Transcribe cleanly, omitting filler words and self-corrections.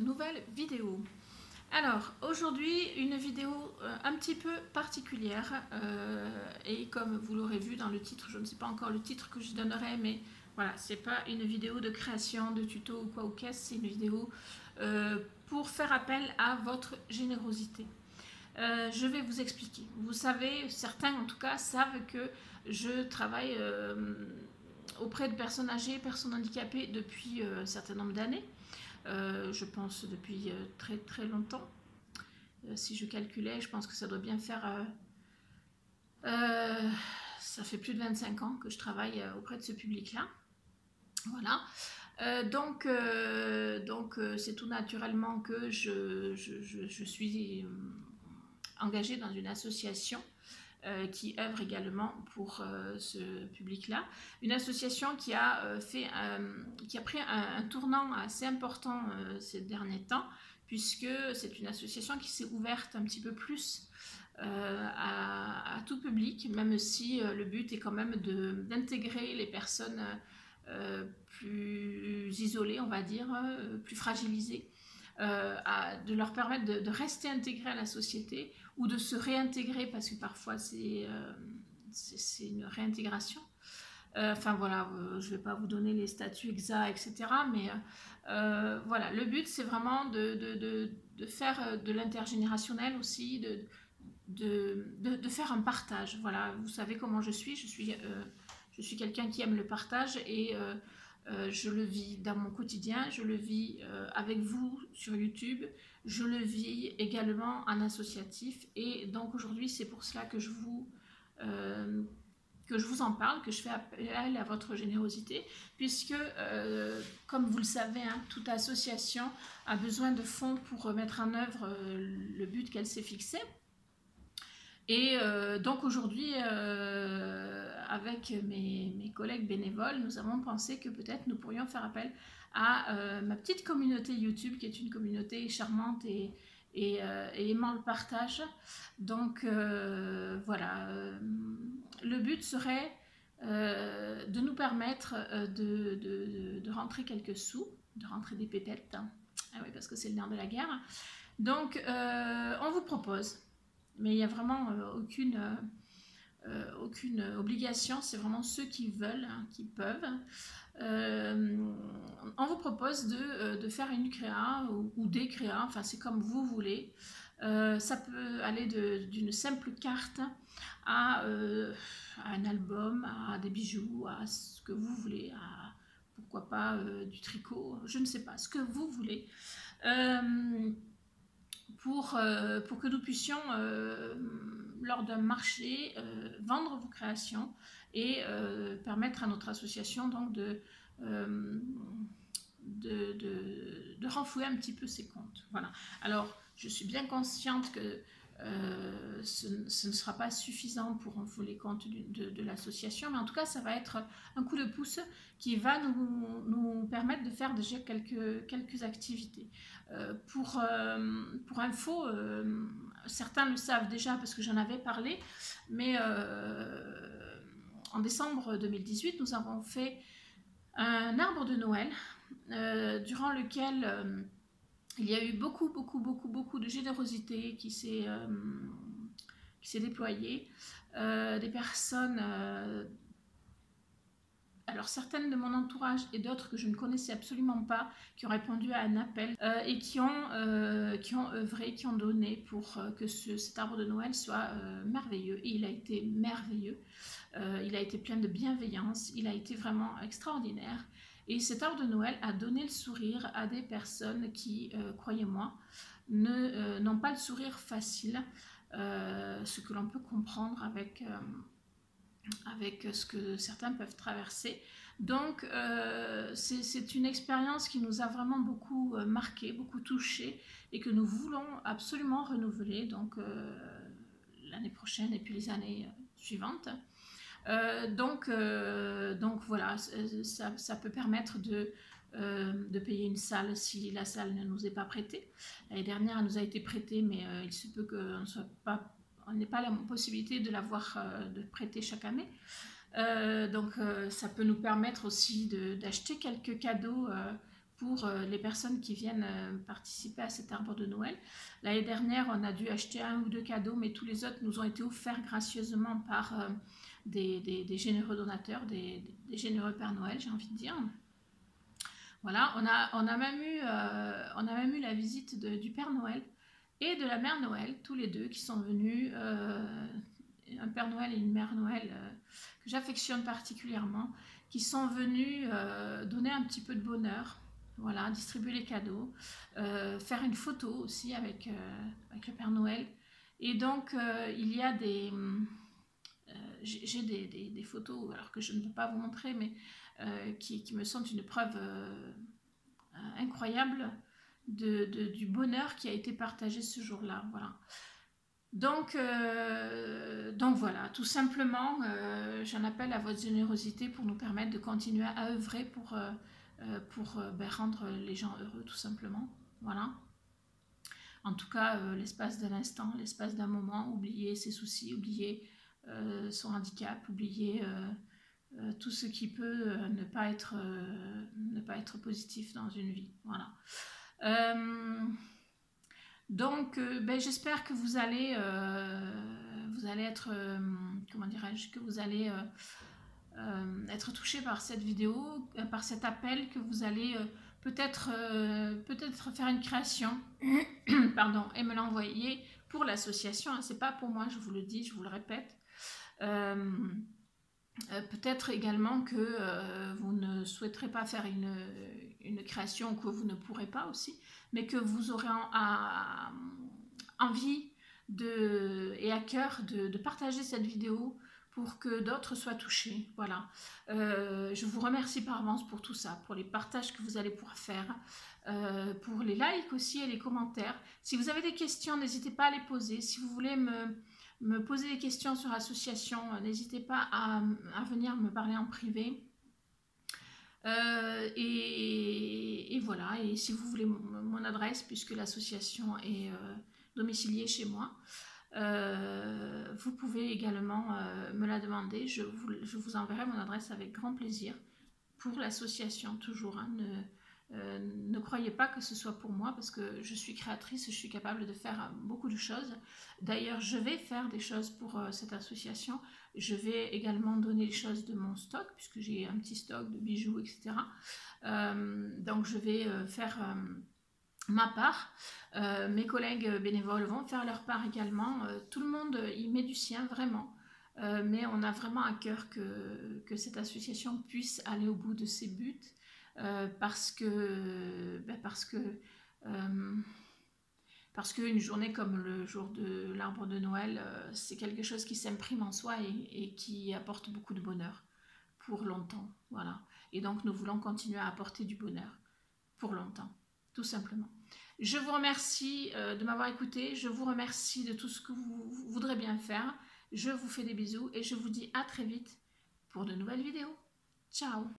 nouvelle vidéo. Alors aujourd'hui une vidéo un petit peu particulière et comme vous l'aurez vu dans le titre, je ne sais pas encore le titre que je donnerai, mais voilà, c'est pas une vidéo de création de tuto ou quoi ou qu'est-ce, c'est une vidéo pour faire appel à votre générosité. Je vais vous expliquer. Vous savez, certains en tout cas savent que je travaille auprès de personnes âgées, personnes handicapées depuis un certain nombre d'années. Je pense depuis très très longtemps. Si je calculais, je pense que ça doit bien faire... ça fait plus de 25 ans que je travaille auprès de ce public-là. Voilà. Donc c'est tout naturellement que je suis engagée dans une association qui œuvre également pour ce public-là. Une association qui a pris un tournant assez important ces derniers temps, puisque c'est une association qui s'est ouverte un petit peu plus à tout public, même si le but est quand même d'intégrer les personnes plus isolées, on va dire, plus fragilisées, de leur permettre de rester intégrés à la société ou de se réintégrer, parce que parfois c'est une réintégration. Enfin voilà, je ne vais pas vous donner les statuts exacts, etc. Mais voilà, le but c'est vraiment de faire de l'intergénérationnel aussi, de faire un partage. Voilà, vous savez comment je suis quelqu'un qui aime le partage et je le vis dans mon quotidien, je le vis avec vous sur YouTube, je le vis également en associatif et donc aujourd'hui c'est pour cela que je vous en parle, que je fais appel à votre générosité, puisque comme vous le savez, hein, toute association a besoin de fonds pour mettre en œuvre le but qu'elle s'est fixé. Et donc aujourd'hui, avec mes collègues bénévoles, nous avons pensé que peut-être nous pourrions faire appel à ma petite communauté YouTube, qui est une communauté charmante et aimant le partage. Donc voilà, le but serait de nous permettre de rentrer quelques sous, de rentrer des pépettes, hein. Ah oui, parce que c'est le nerf de la guerre. Donc on vous propose, mais il n'y a vraiment aucune obligation, c'est vraiment ceux qui veulent, hein, qui peuvent. On vous propose de faire une créa ou des créas, enfin c'est comme vous voulez. Ça peut aller d'une simple carte à un album, à des bijoux, à ce que vous voulez, à pourquoi pas du tricot, je ne sais pas, ce que vous voulez. Pour que nous puissions, lors d'un marché, vendre vos créations et permettre à notre association donc de renflouer un petit peu ses comptes. Voilà. Alors, je suis bien consciente que ce ne sera pas suffisant pour renflouer les comptes de l'association, mais en tout cas, ça va être un coup de pouce qui va nous permettre de faire déjà quelques activités. Pour info, certains le savent déjà parce que j'en avais parlé, mais en décembre 2018, nous avons fait un arbre de Noël durant lequel il y a eu beaucoup de générosité qui s'est déployée. Des personnes, alors certaines de mon entourage et d'autres que je ne connaissais absolument pas, qui ont répondu à un appel et qui ont œuvré, qui ont donné pour que cet arbre de Noël soit merveilleux. Et il a été merveilleux, il a été plein de bienveillance, il a été vraiment extraordinaire. Et cet arbre de Noël a donné le sourire à des personnes qui, croyez-moi, n'ont pas le sourire facile, ce que l'on peut comprendre avec ce que certains peuvent traverser. Donc c'est une expérience qui nous a vraiment beaucoup marqué, beaucoup touché et que nous voulons absolument renouveler donc l'année prochaine et puis les années suivantes. Donc voilà, ça peut permettre de payer une salle si la salle ne nous est pas prêtée. L'année dernière, elle nous a été prêtée, mais il se peut qu'on n'ait pas la possibilité de l'avoir de prêter chaque année. Donc ça peut nous permettre aussi d'acheter quelques cadeaux pour les personnes qui viennent participer à cet arbre de Noël. L'année dernière, on a dû acheter 1 ou 2 cadeaux, mais tous les autres nous ont été offerts gracieusement par des généreux donateurs, des généreux Père Noël, j'ai envie de dire. Voilà, on a même eu la visite du Père Noël et de la Mère Noël, tous les deux qui sont venus, un Père Noël et une Mère Noël que j'affectionne particulièrement, qui sont venus donner un petit peu de bonheur, voilà, distribuer les cadeaux, faire une photo aussi avec le Père Noël. Et donc, il y a j'ai des photos, alors que je ne peux pas vous montrer, mais qui me semblent une preuve incroyable du bonheur qui a été partagé ce jour-là. Voilà. Donc voilà, tout simplement, j'en appelle à votre générosité pour nous permettre de continuer à œuvrer pour rendre les gens heureux, tout simplement. Voilà. En tout cas, l'espace d'un instant, l'espace d'un moment, oublier ses soucis, oublier son handicap, oublier tout ce qui peut ne pas être positif dans une vie. Voilà. Donc, j'espère que vous allez être, comment dirais-je, que vous allez être touché par cette vidéo, par cet appel, que vous allez peut-être faire une création, pardon, et me l'envoyer pour l'association. Hein, c'est pas pour moi, je vous le dis, je vous le répète. Peut-être également que vous ne souhaiterez pas faire une création, que vous ne pourrez pas aussi, mais que vous aurez envie et à cœur de partager cette vidéo pour que d'autres soient touchés. Voilà. Je vous remercie par avance pour tout ça, pour les partages que vous allez pouvoir faire, pour les likes aussi et les commentaires. Si vous avez des questions, n'hésitez pas à les poser. Si vous voulez me poser des questions sur l'association, n'hésitez pas à venir me parler en privé. Et voilà, et si vous voulez mon adresse, puisque l'association est domiciliée chez moi, vous pouvez également me la demander. Je vous enverrai mon adresse avec grand plaisir pour l'association, toujours. Hein, ne croyez pas que ce soit pour moi, parce que je suis créatrice, je suis capable de faire beaucoup de choses. D'ailleurs, je vais faire des choses pour cette association. Je vais également donner les choses de mon stock, puisque j'ai un petit stock de bijoux, etc. Donc, je vais faire ma part. Mes collègues bénévoles vont faire leur part également. Tout le monde y met du sien, vraiment. Mais on a vraiment à cœur que cette association puisse aller au bout de ses buts. Parce qu'une journée comme le jour de l'arbre de Noël, c'est quelque chose qui s'imprime en soi et qui apporte beaucoup de bonheur pour longtemps. Voilà. Et donc nous voulons continuer à apporter du bonheur pour longtemps, tout simplement. Je vous remercie de m'avoir écouté, je vous remercie de tout ce que vous voudrez bien faire. Je vous fais des bisous et je vous dis à très vite pour de nouvelles vidéos. Ciao!